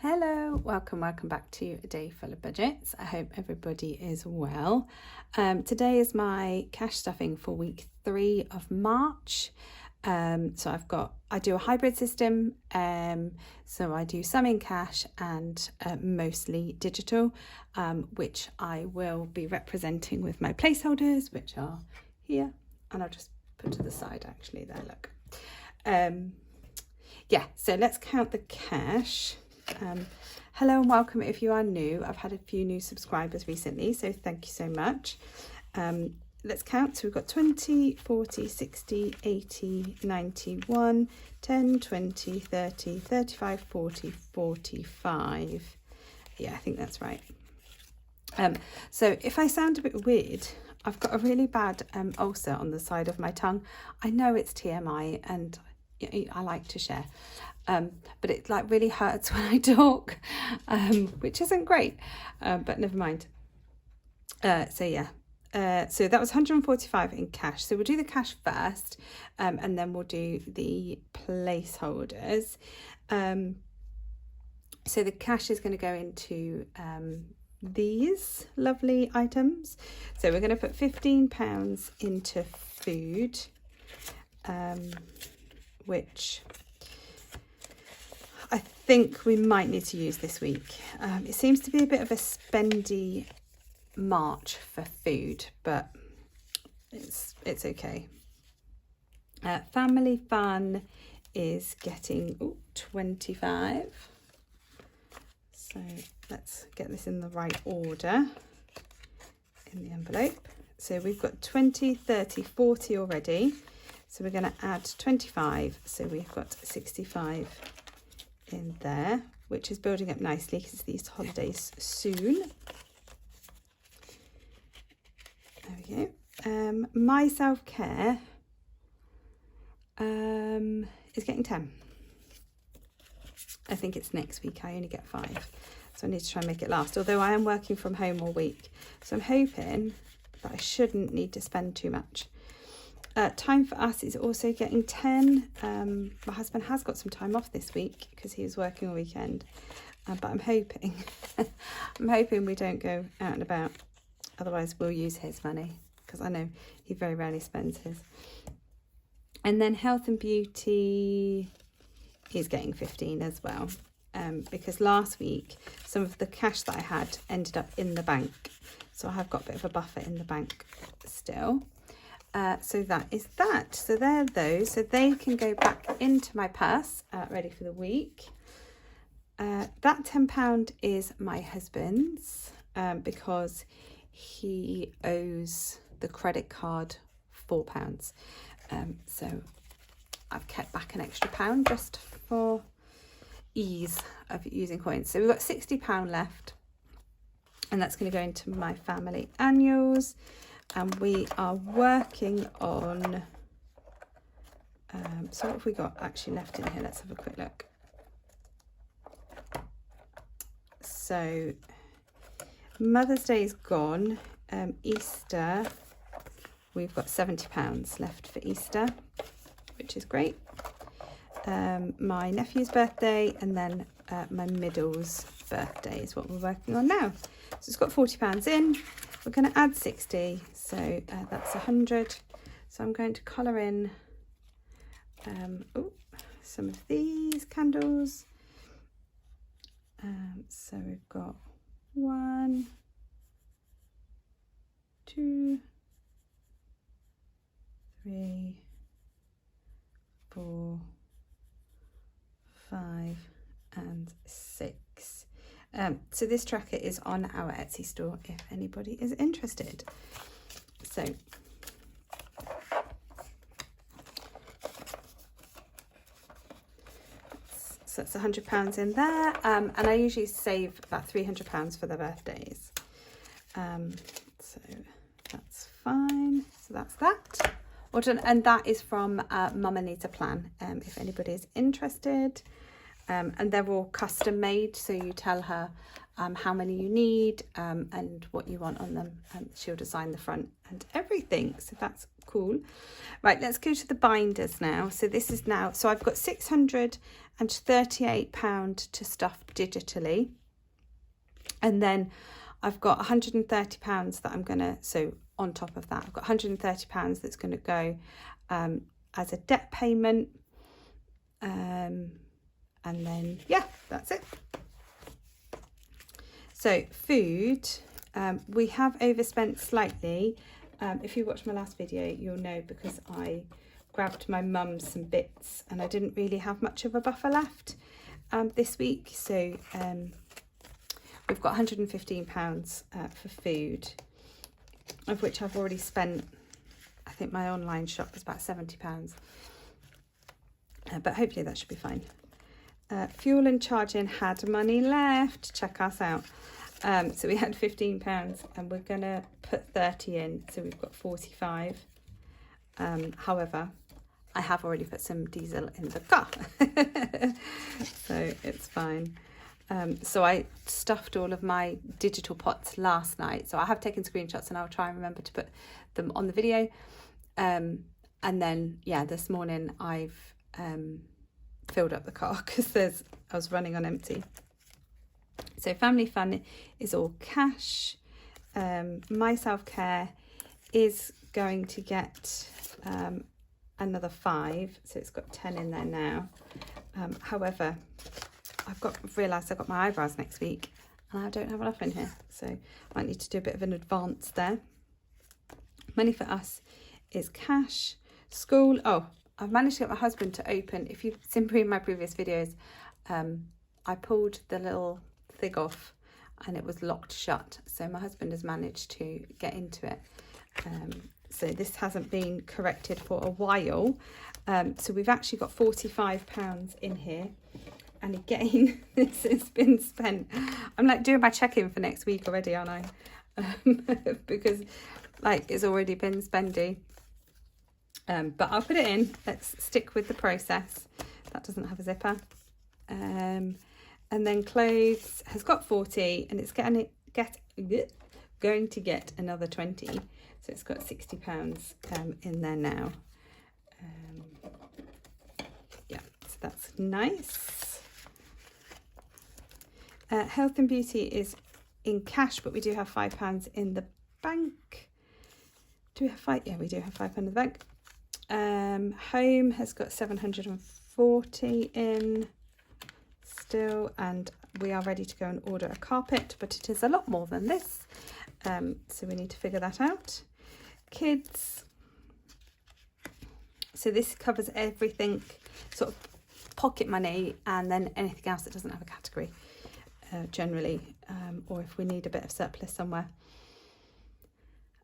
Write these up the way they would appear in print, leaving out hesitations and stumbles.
Hello, welcome back to A Day Full of Budgets. I hope everybody is well. Today is my cash stuffing for week 3 of March. So I do a hybrid system. So I do some in cash and mostly digital, which I will be representing with my placeholders, which are here. And I'll just put to the side actually there, look. So let's count the cash. Hello and welcome if you are new. I've had a few new subscribers recently, so thank you so much. Let's count. So we've got 20, 40, 60, 80, 91, 10, 20, 30, 35, 40, 45. Yeah, I think that's right. So if I sound a bit weird, I've got a really bad ulcer on the side of my tongue. I know it's TMI and I like to share, but it like really hurts when I talk, which isn't great, but never mind. So that was 145 in cash. So we'll do the cash first, and then we'll do the placeholders. So the cash is going to go into these lovely items. So we're going to put £15 into food, which I think we might need to use this week. It seems to be a bit of a spendy March for food, but it's okay. Family fun is getting 25. So let's get this in the right order in the envelope. So we've got 20, 30, 40 already. So we're going to add 25, so we've got 65 in there, which is building up nicely because these holidays soon. There we go. My self-care is getting 10. I think it's next week. I only get 5, so I need to try and make it last, although I am working from home all week. So I'm hoping that I shouldn't need to spend too much. Time for us is also getting 10. My husband has got some time off this week because he was working all weekend, but I'm hoping we don't go out and about, otherwise we'll use his money because I know he very rarely spends his. And then health and beauty is getting 15 as well, because last week some of the cash that I had ended up in the bank, so I have got a bit of a buffer in the bank still. So that is that. So there are those. So they can go back into my purse, ready for the week. That £10 is my husband's, because he owes the credit card £4. So I've kept back an extra £1 just for ease of using coins. So we've got £60 left, and that's going to go into my family annuals. And we are working on, so what have we got actually left in here? Let's have a quick look. So Mother's Day is gone. Easter, we've got £70 left for Easter, which is great. My nephew's birthday and then my middle's birthday is what we're working on now. So it's got £40 in. We're going to add 60, so that's 100. So I'm going to colour in some of these candles. So we've got 1, 2, 3, 4, 5, and 6. So this tracker is on our Etsy store if anybody is interested. So that's £100 in there, and I usually save about £300 for the birthdays. So that's fine. So that's that. And that is from Mama Needs a Plan, if anybody is interested. and they're all custom made, so you tell her how many you need and what you want on them, and she'll design the front and everything, so that's cool. Right, let's go to the binders now. So this is now, so I've got £638 to stuff digitally, and then I've got £130 that I'm gonna, so on top of that I've got £130 that's going to go as a debt payment, and then yeah, that's it. So food, we have overspent slightly. If you watched my last video, you'll know, because I grabbed my mum some bits and I didn't really have much of a buffer left this week. So we've got £115 for food, of which I've already spent, I think my online shop was about £70. But hopefully that should be fine. Fuel and charging had money left. Check us out. So we had £15 and we're going to put 30 in. So we've got 45. However, I have already put some diesel in the car. So it's fine. So I stuffed all of my digital pots last night. So I have taken screenshots and I'll try and remember to put them on the video. And then, yeah, this morning I've filled up the car because I was running on empty. So family fun is all cash. My self-care is going to get another 5, so it's got 10 in there now. However, I've realised I've got my eyebrows next week and I don't have enough in here, so I might need to do a bit of an advance there. Money for us is cash. School, oh, I've managed to get my husband to open, if you've seen my previous videos, I pulled the little thing off and it was locked shut, so my husband has managed to get into it. So this hasn't been corrected for a while, so we've actually got £45 in here, and again this has been spent. I'm like doing my check-in for next week already, aren't I? Because like it's already been spendy. But I'll put it in. Let's stick with the process. That doesn't have a zipper. And then clothes has got 40, and it's going to get another 20. So it's got £60 in there now. Yeah, so that's nice. Health and beauty is in cash, but we do have £5 in the bank. Do we have 5? Yeah, we do have £5 in the bank. Home has got 740 in still, and we are ready to go and order a carpet, but it is a lot more than this, so we need to figure that out. Kids, so this covers everything, sort of pocket money, and then anything else that doesn't have a category generally, or if we need a bit of surplus somewhere.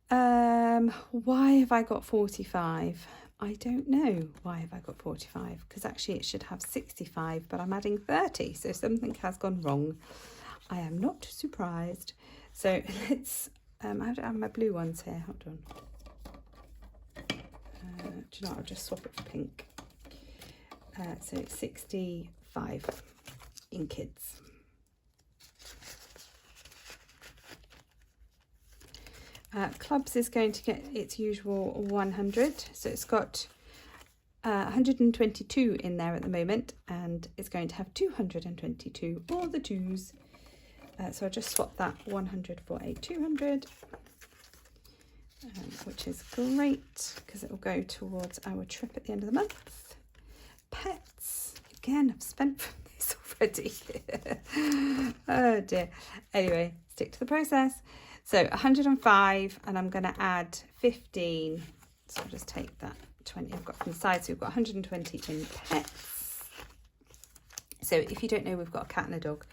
Why have I got 45? I don't know why have I got 45, because actually it should have 65, but I'm adding 30, so something has gone wrong. I am not surprised. So let's I have my blue ones here. Hold on. Do you know what? I'll just swap it for pink. So it's 65 in kids. Clubs is going to get its usual 100, so it's got 122 in there at the moment, and it's going to have 222, all the twos. So I'll just swap that 100 for a 200, which is great because it will go towards our trip at the end of the month. Pets, again, I've spent from this already. Oh dear. Anyway, stick to the process. So 105, and I'm going to add 15. So I'll just take that 20 I've got from the side. So we've got 120 in pets. So if you don't know, we've got a cat and a dog.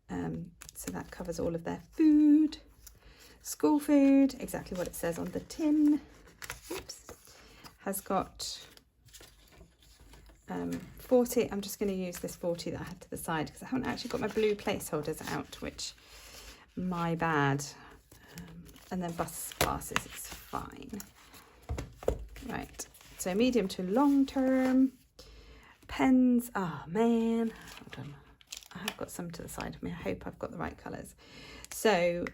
So that covers all of their food. School food, exactly what it says on the tin. Oops. Has got 40. I'm just going to use this 40 that I had to the side because I haven't actually got my blue placeholders out, which my bad. And then bus passes, it's fine. Right, so medium to long term. Pens, oh man, hold on. I have got some to the side of me. I hope I've got the right colours. So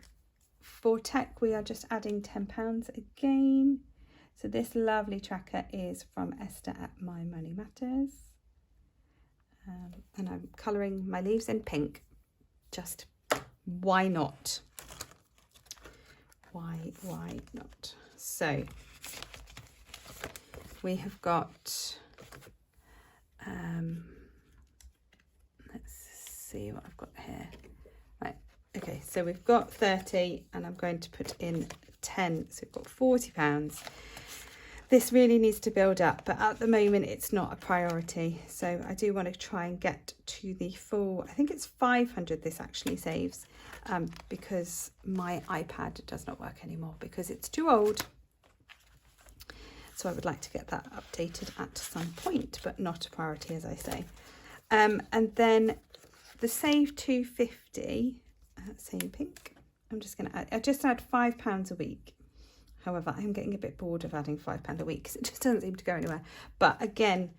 for tech, we are just adding £10 again. So this lovely tracker is from Esther at My Money Matters. And I'm colouring my leaves in pink. Just why not? Why not? So we have got, let's see what I've got here. Right, okay, so we've got 30 and I'm going to put in 10, so we've got £40. This really needs to build up, but at the moment it's not a priority. So I do want to try and get to the full, I think it's 500 this actually saves, because my iPad does not work anymore because it's too old. So I would like to get that updated at some point, but not a priority, as I say. And then the save 250, same pink. I'm just going to add, I just add £5 a week. However, I'm getting a bit bored of adding £5 a week because it just doesn't seem to go anywhere. But again,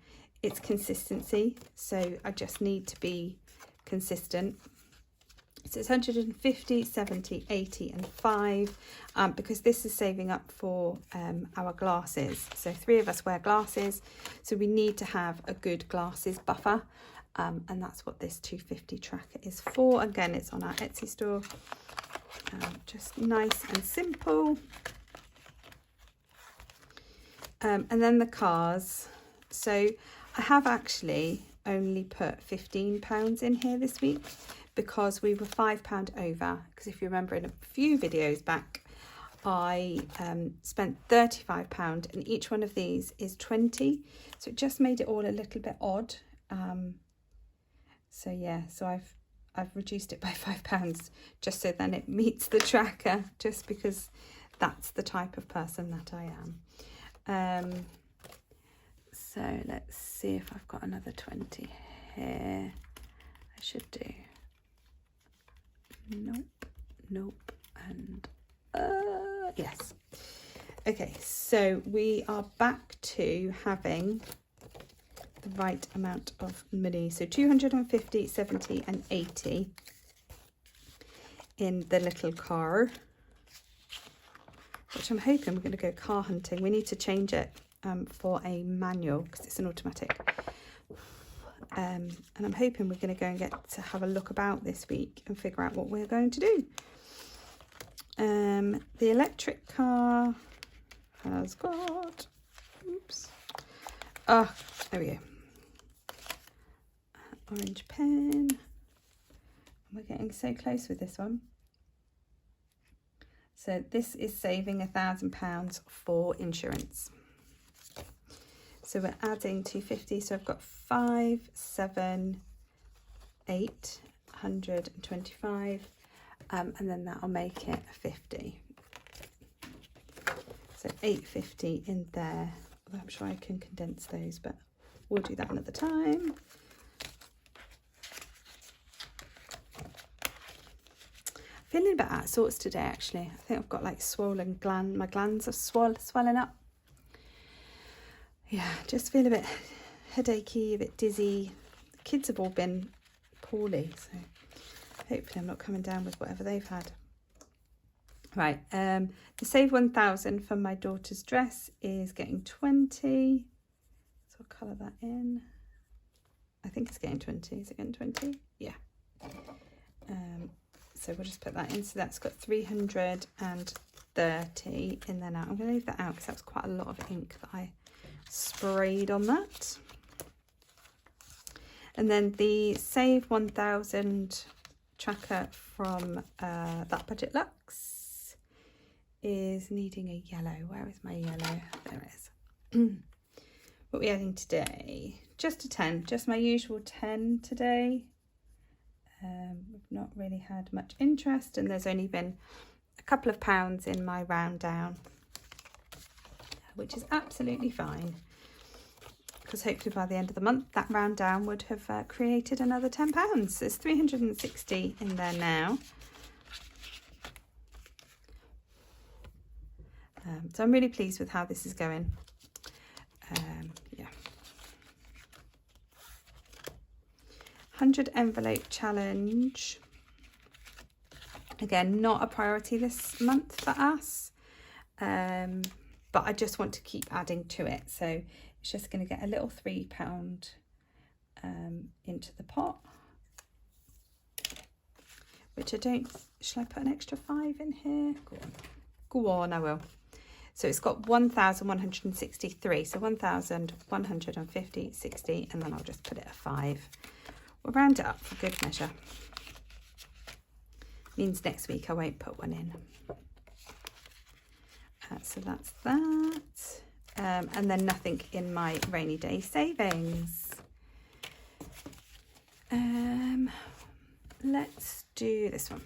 it's consistency. So I just need to be consistent. So it's 150, 70, 80 and 5 because this is saving up for our glasses. So 3 of us wear glasses. So we need to have a good glasses buffer. And that's what this 250 tracker is for. Again, it's on our Etsy store. Just nice and simple. And then the cars. So I have actually only put £15 in here this week because we were £5 over. Because if you remember in a few videos back, I spent £35 and each one of these is 20. So it just made it all a little bit odd. So yeah, so I've reduced it by £5 just so then it meets the tracker, just because that's the type of person that I am. So let's see if I've got another 20 here. I should do. Nope, and yes. Okay, so we are back to having the right amount of money. So 250, 70 and 80 in the little car, which I'm hoping we're going to go car hunting. We need to change it for a manual because it's an automatic. And I'm hoping we're going to go and get to have a look about this week and figure out what we're going to do. The electric car has got, oops. Oh, there we go. Orange pen. We're getting so close with this one. So this is saving £1,000 for insurance. So we're adding 250. So I've got 5, 7, 8, 125, and then that'll make it 50. So 850 in there. Although I'm sure I can condense those, but we'll do that another time. Feeling a bit out of sorts today, actually. I think I've got like swollen gland. My glands are swelling up. Yeah, just feel a bit headachy, a bit dizzy. The kids have all been poorly, so hopefully I'm not coming down with whatever they've had. Right, the save 1,000 from my daughter's dress is getting 20. So I'll colour that in. I think it's getting 20. Is it getting 20? Yeah. So we'll just put that in. So that's got 330 in there now. I'm going to leave that out because that was quite a lot of ink that I sprayed on that. And then the save 1,000 tracker from That Budget Luxe is needing a yellow. Where is my yellow? There it is. What are we adding today? Just a 10, just my usual 10 today. We've not really had much interest, and there's only been a couple of pounds in my round down, which is absolutely fine, because hopefully by the end of the month that round down would have created another £10. So there's 360 in there now. So I'm really pleased with how this is going. Yeah. 100 envelope challenge. Again, not a priority this month for us, but I just want to keep adding to it. So it's just going to get a little £3 into the pot, which I don't, shall I put an extra 5 in here? Go on, I will. So it's got 1,163, so 1,150, 60, and then I'll just put it at 5. We'll round it up for good measure. Means next week I won't put one in. So that's that. And then nothing in my rainy day savings. Let's do this one.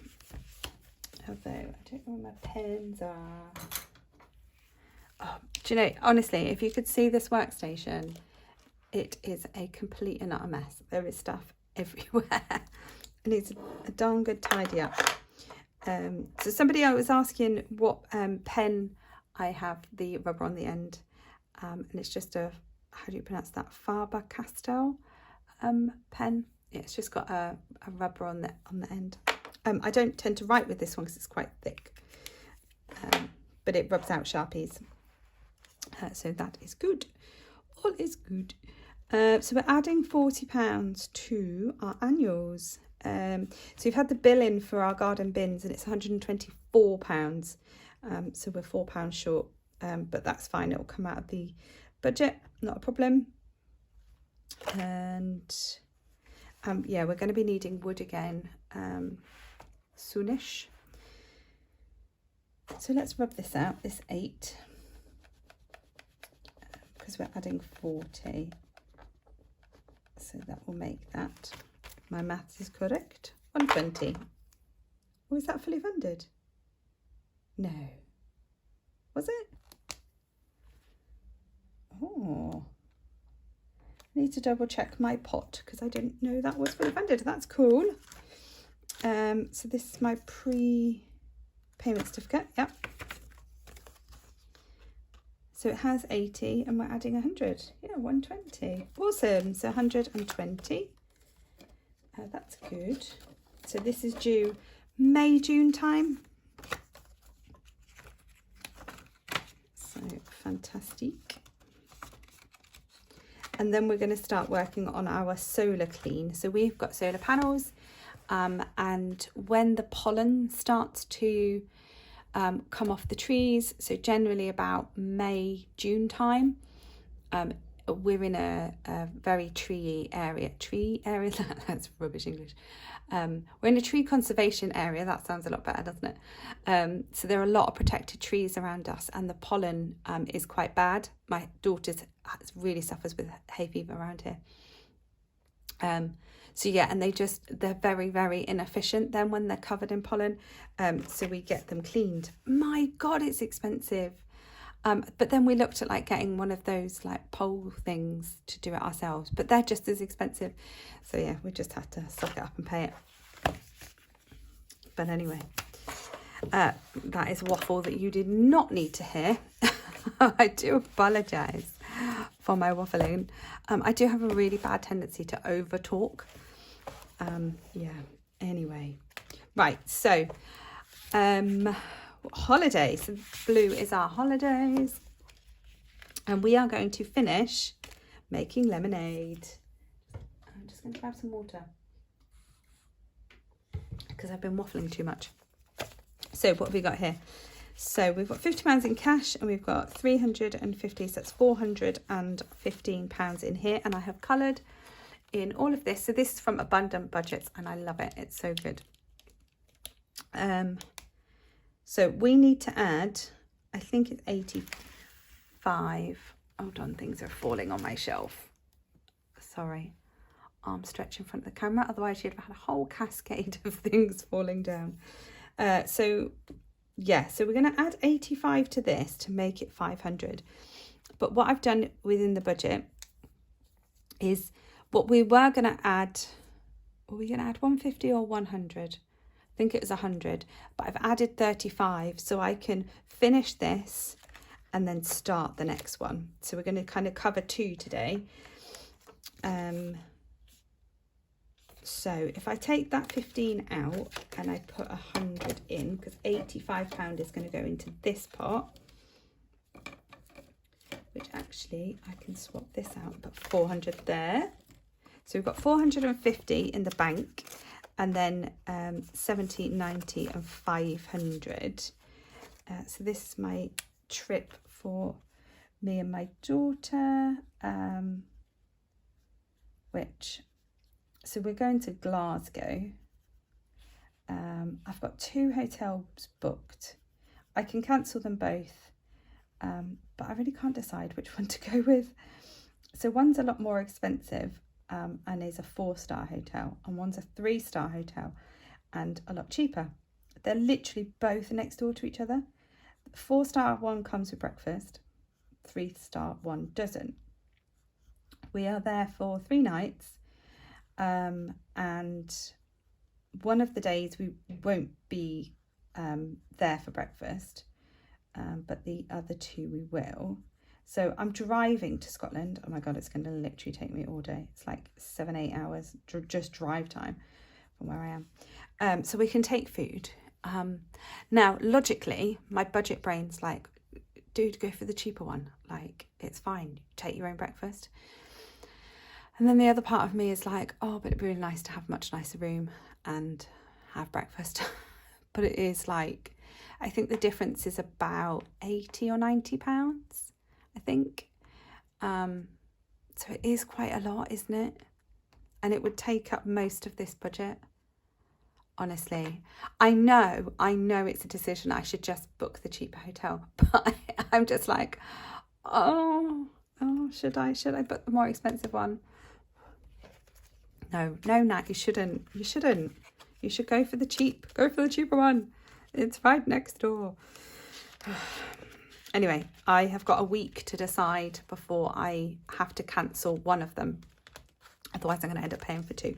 Although I don't know where my pens are. Oh, do you know, honestly, if you could see this workstation, it is a complete and utter mess. There is stuff everywhere. It needs a darn good tidy up. So somebody else was asking what pen I have the rubber on the end, and it's just a, how do you pronounce that, Faber-Castell pen. Yeah, it's just got a rubber on the end. I don't tend to write with this one because it's quite thick, but it rubs out Sharpies, so that is good. All is good. So we're adding £40 to our annuals. So we've had the bill in for our garden bins and it's £124. So we're £4 short, but that's fine. It'll come out of the budget, not a problem. And yeah, we're going to be needing wood again soonish. So let's rub this out, this 8, because we're adding 40. So that will make that, my maths is correct, 120. Oh, is that fully funded? No. Was it? Oh. I need to double check my pot because I didn't know that was fully funded. That's cool. So this is my pre-payment certificate. Yep. So it has 80 and we're adding 100. Yeah, 120. Awesome. So 120. That's good. So this is due May, June time. So fantastic. And then we're going to start working on our solar clean. So we've got solar panels, and when the pollen starts to come off the trees, so generally about May, June time, we're in a very tree area, that's rubbish English. We're in a tree conservation area. That sounds a lot better, doesn't it? So there are a lot of protected trees around us, and the pollen is quite bad. My daughter really suffers with hay fever around here. So yeah, and they're very, very inefficient then when they're covered in pollen. So we get them cleaned. My God, it's expensive. But then we looked at like getting one of those like pole things to do it ourselves, but they're just as expensive. So yeah, we just had to suck it up and pay it. But anyway, that is waffle that you did not need to hear. I do apologise for my waffling. I do have a really bad tendency to over talk. Yeah, anyway. Right, so holidays. So blue is our holidays. And we are going to finish making lemonade. I'm just going to grab some water because I've been waffling too much. So what have we got here? So we've got £50 in cash and we've got 350, so that's £415 in here. And I have coloured in all of this. So this is from Abundant Budgets and I love it. It's so good. So we need to add, I think it's 85. Hold on, things are falling on my shelf. Sorry, arm stretch in front of the camera. Otherwise you'd have had a whole cascade of things falling down. So yeah, so we're going to add 85 to this to make it 500. But what I've done within the budget is what we were going to add. Were we going to add 150 or 100? I think it was 100, but I've added 35 so I can finish this and then start the next one. So we're going to kind of cover 2 today. So if I take that 15 out and I put 100 in, because £85 is going to go into this pot, which actually I can swap this out and put 400 there. So we've got 450 in the bank, and then 70, 90 and 500. So this is my trip for me and my daughter, so we're going to Glasgow. I've got 2 hotels booked. I can cancel them both, but I really can't decide which one to go with. So one's a lot more expensive and is a 4-star hotel, and one's a 3-star hotel and a lot cheaper. They're literally both next door to each other. The 4-star one comes with breakfast, 3-star one doesn't. We are there for 3 nights, and one of the days we won't be there for breakfast, but the other 2 we will. So I'm driving to Scotland. Oh my God, it's going to literally take me all day. It's like 7-8 hours just drive time from where I am. So we can take food. Now, logically, my budget brain's like, dude, go for the cheaper one. Like, it's fine. Take your own breakfast. And then the other part of me is like, oh, but it'd be really nice to have a much nicer room and have breakfast. But it is like, I think the difference is about 80 or 90 pounds, I think. So it is quite a lot, isn't it? And it would take up most of this budget. Honestly, I know it's a decision. I should just book the cheaper hotel, but I'm just like, oh, should I book the more expensive one? No, Nat, you shouldn't. You should go for the cheaper one. It's right next door. Anyway, I have got a week to decide before I have to cancel one of them. Otherwise, I'm going to end up paying for 2.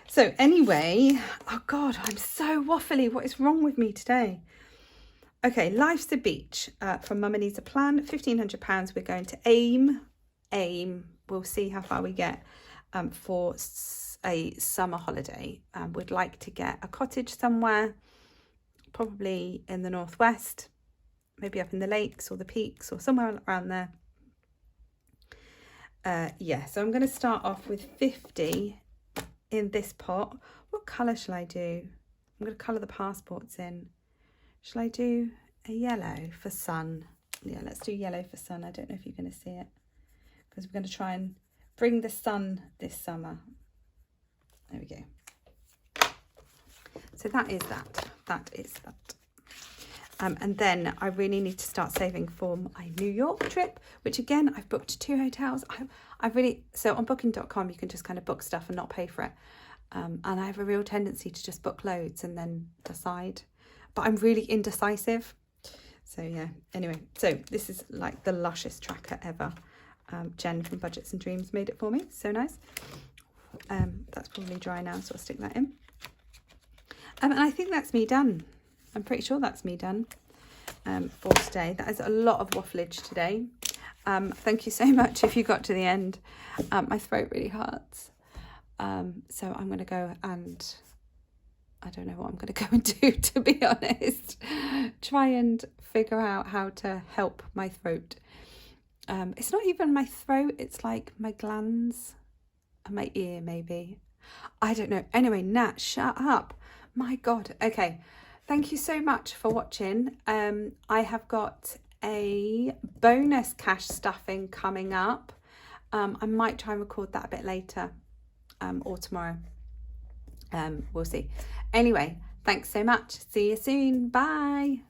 So anyway, oh God, I'm so waffly. What is wrong with me today? Okay, Life's a Beach from Mama Needs a Plan. £1,500. We're going to aim. We'll see how far we get for a summer holiday. We'd like to get a cottage somewhere, probably in the northwest, maybe up in the lakes or the peaks or somewhere around there. So I'm going to start off with 50 in this pot. What colour shall I do? I'm going to colour the passports in. Shall I do a yellow for sun? Yeah, let's do yellow for sun. I don't know if you're going to see it, because we're going to try and bring the sun this summer. There we go. So that is that. That is that. And then I really need to start saving for my New York trip, which again, I've booked 2 hotels. So on booking.com, you can just kind of book stuff and not pay for it. And I have a real tendency to just book loads and then decide. But I'm really indecisive. So yeah, anyway, so this is like the lushest tracker ever. Jen from Budgets and Dreams made it for me. So nice. That's probably dry now, so I'll stick that in. And I think that's me done. I'm pretty sure that's me done for today. That is a lot of wafflage today. Thank you so much if you got to the end. My throat really hurts. So I'm going to go and I don't know what I'm going to go and do, to be honest. Try and figure out how to help my throat. It's not even my throat. It's like my glands and my ear, maybe. I don't know. Anyway, Nat, shut up. My God. Okay. Thank you so much for watching. I have got a bonus cash stuffing coming up. I might try and record that a bit later or tomorrow. We'll see. Anyway, thanks so much. See you soon. Bye.